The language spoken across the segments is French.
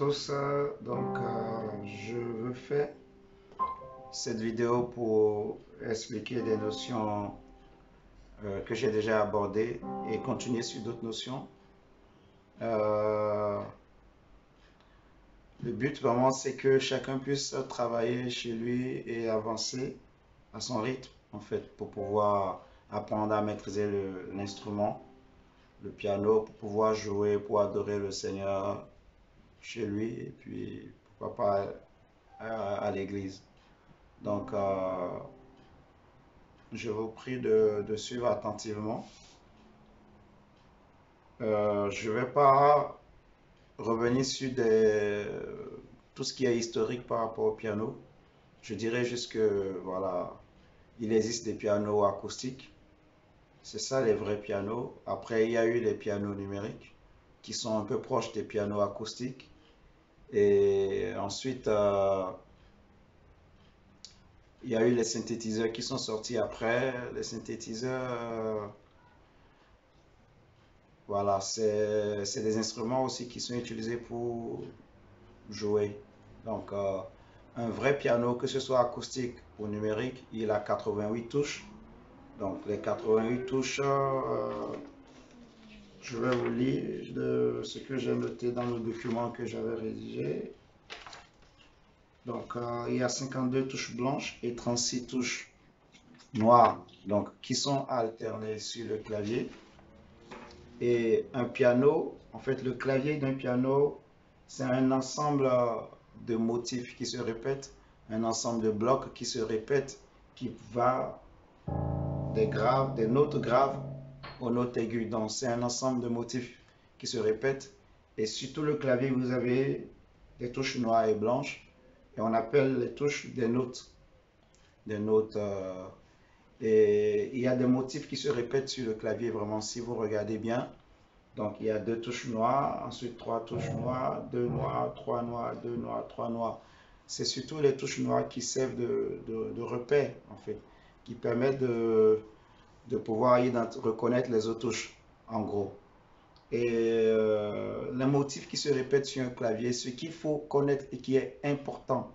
tous. Je veux faire cette vidéo pour expliquer des notions que j'ai déjà abordées et continuer sur d'autres notions. Euh, le but vraiment, c'est que chacun puisse travailler chez lui et avancer à son rythme, en fait, pour pouvoir apprendre à maîtriser l'instrument, le piano, pour pouvoir jouer, pour adorer le Seigneur chez lui et puis pourquoi pas à l'église. Donc, je vous prie de suivre attentivement. Je ne vais pas revenir sur tout ce qui est historique par rapport au piano. Je dirais juste que, voilà, il existe des pianos acoustiques. C'est ça les vrais pianos. Après, il y a eu les pianos numériques qui sont un peu proches des pianos acoustiques. Et ensuite, il y a eu les synthétiseurs qui sont sortis après. Les synthétiseurs, voilà, c'est des instruments aussi qui sont utilisés pour jouer. Donc, un vrai piano, que ce soit acoustique ou numérique, il a 88 touches. Donc, les 88 touches, je vais vous lire ce que j'ai noté dans le document que j'avais rédigé. Donc, il y a 52 touches blanches et 36 touches noires, donc qui sont alternées sur le clavier. Et un piano, en fait, le clavier d'un piano, c'est un ensemble de motifs qui se répètent, un ensemble de blocs qui se répètent, qui va des graves, des notes graves aux notes aiguës. Donc, c'est un ensemble de motifs qui se répètent. Et sur tout le clavier, vous avez des touches noires et blanches. Et on appelle les touches des notes. Des notes. Et il y a des motifs qui se répètent sur le clavier, vraiment, si vous regardez bien. Donc, il y a deux touches noires, ensuite trois touches noires, deux noires, trois noires, deux noires, trois noires. C'est surtout les touches noires qui servent de repère, en fait, qui permettent de pouvoir reconnaître les autres touches, en gros. Et les motifs qui se répètent sur un clavier, ce qu'il faut connaître et qui est important,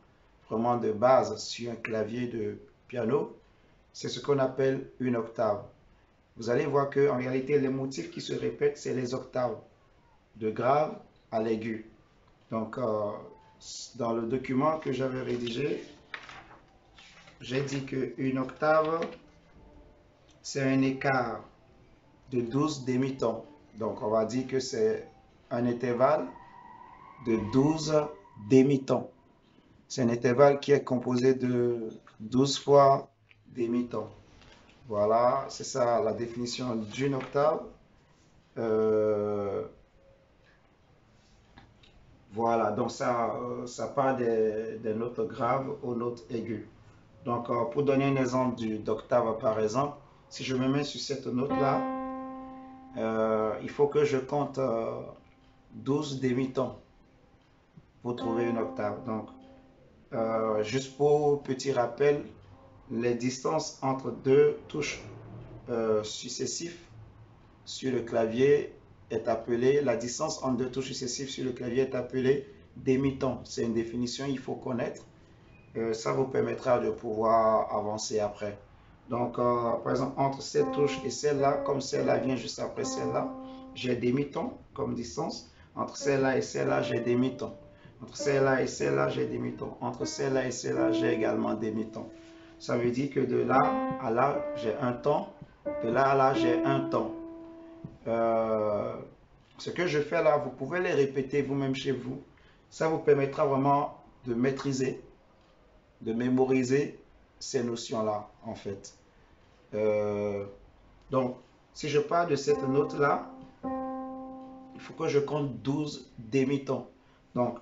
vraiment de base sur un clavier de piano, c'est ce qu'on appelle une octave. Vous allez voir que en réalité, les motifs qui se répètent, c'est les octaves, de grave à l'aigu. Donc, dans le document que j'avais rédigé, j'ai dit qu'une octave, c'est un écart de 12 demi-tons. Donc, on va dire que c'est un intervalle de 12 demi-tons. C'est un intervalle qui est composé de 12 fois demi-tons. Voilà, c'est ça la définition d'une octave. Voilà, donc ça part des notes graves aux notes aiguës. Donc, pour donner un exemple d'octave, par exemple, si je me mets sur cette note-là, il faut que je compte 12 demi-tons pour trouver une octave. Donc, juste pour petit rappel, les distances entre deux touches successives sur le clavier est appelée, la distance entre deux touches successives sur le clavier est appelée demi-ton. C'est une définition qu'il faut connaître. Ça vous permettra de pouvoir avancer après. Donc, par exemple, entre cette touche et celle-là, comme celle-là vient juste après celle-là, j'ai demi-ton comme distance. Entre celle-là et celle-là, j'ai demi-ton. Entre celle-là et celle-là, j'ai demi-ton. Entre celle-là et celle-là, j'ai également demi-ton. Ça veut dire que de là à là, j'ai un ton. De là à là, j'ai un ton. Ce que je fais là, vous pouvez les répéter vous-même chez vous. Ça vous permettra vraiment de maîtriser, de mémoriser ces notions-là, en fait. Donc, si je pars de cette note-là, il faut que je compte 12 demi-tons. Donc,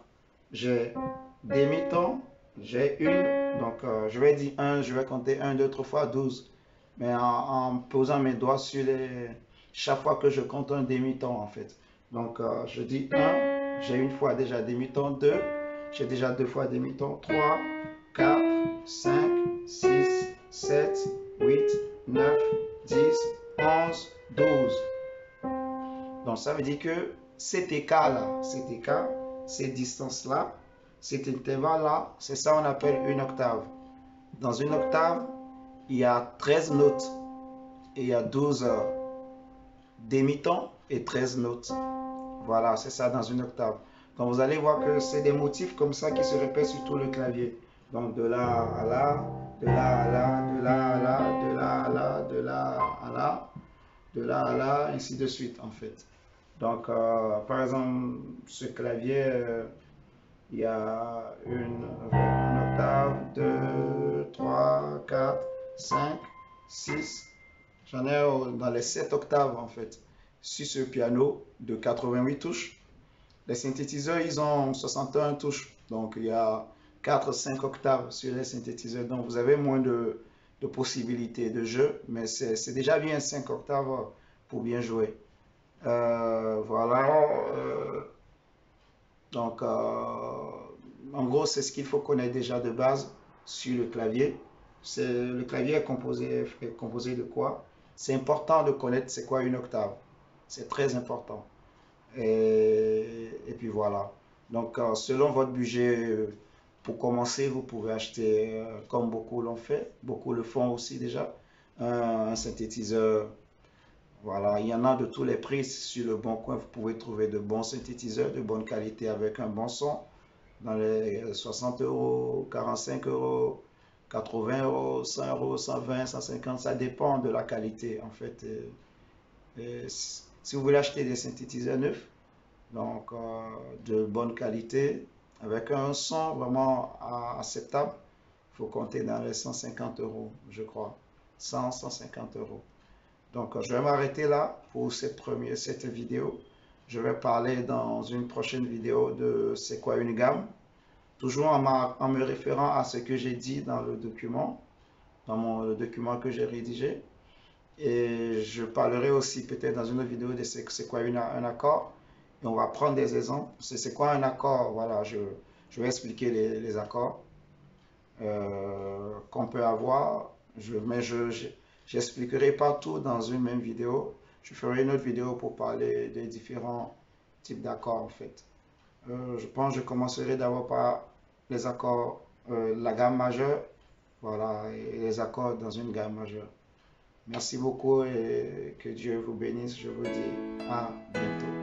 j'ai demi-ton, j'ai une, donc je vais dire 1, je vais compter 1, 2, 3 fois 12. Mais en posant mes doigts sur chaque fois que je compte un demi-ton, en fait. Donc, je dis 1, j'ai une fois déjà demi-ton, 2, j'ai déjà deux fois demi-ton, 3, 4, 5, 6, 7, 8, 9, 10, 11, 12. Donc, ça veut dire que cet écart-là, cet écart, ces distances-là, cet intervalle-là, c'est ça qu'on appelle une octave. Dans une octave, il y a 13 notes et il y a 12 demi-tons et 13 notes. Voilà, c'est ça dans une octave. Donc vous allez voir que c'est des motifs comme ça qui se répètent sur tout le clavier. Donc de là à là, de là à là, de là à là, de là à là, de là à là, de là à là, ainsi de suite en fait. Donc par exemple, ce clavier, il y a une octave, 2, 3, 4, 5, 6. J'en ai dans les 7 octaves en fait. Sur ce piano de 88 touches. Les synthétiseurs, ils ont 61 touches. Donc il y a 4-5 octaves sur les synthétiseurs. Donc vous avez moins de possibilités de jeu. Mais c'est déjà bien 5 octaves pour bien jouer. Voilà. Donc en gros, c'est ce qu'il faut connaître déjà de base sur le clavier. Le clavier est composé de quoi? C'est important de connaître c'est quoi une octave. C'est très important. Et puis voilà. Donc, selon votre budget, pour commencer, vous pouvez acheter, comme beaucoup l'ont fait, beaucoup le font aussi déjà, un synthétiseur. Voilà, il y en a de tous les prix sur le bon coin. Vous pouvez trouver de bons synthétiseurs de bonne qualité avec un bon son dans les 60 euros, 45 euros, 80 euros, 100 euros, 120, 150. Ça dépend de la qualité en fait. Si vous voulez acheter des synthétiseurs neufs, donc de bonne qualité, avec un son vraiment acceptable, il faut compter dans les 150 euros, je crois. 100, 150 euros. Donc je vais m'arrêter là pour cette vidéo. Je vais parler dans une prochaine vidéo de c'est quoi une gamme, toujours en me référant à ce que j'ai dit dans le document, le document que j'ai rédigé. Et je parlerai aussi peut-être dans une autre vidéo de c'est quoi un accord. Et on va prendre des exemples. C'est quoi un accord? Voilà, je vais expliquer les accords qu'on peut avoir. Mais j'expliquerai pas tout dans une même vidéo. Je ferai une autre vidéo pour parler des différents types d'accords en fait. Je pense que je commencerai d'abord par les accords, la gamme majeure. Voilà, et les accords dans une gamme majeure. Merci beaucoup et que Dieu vous bénisse. Je vous dis à bientôt.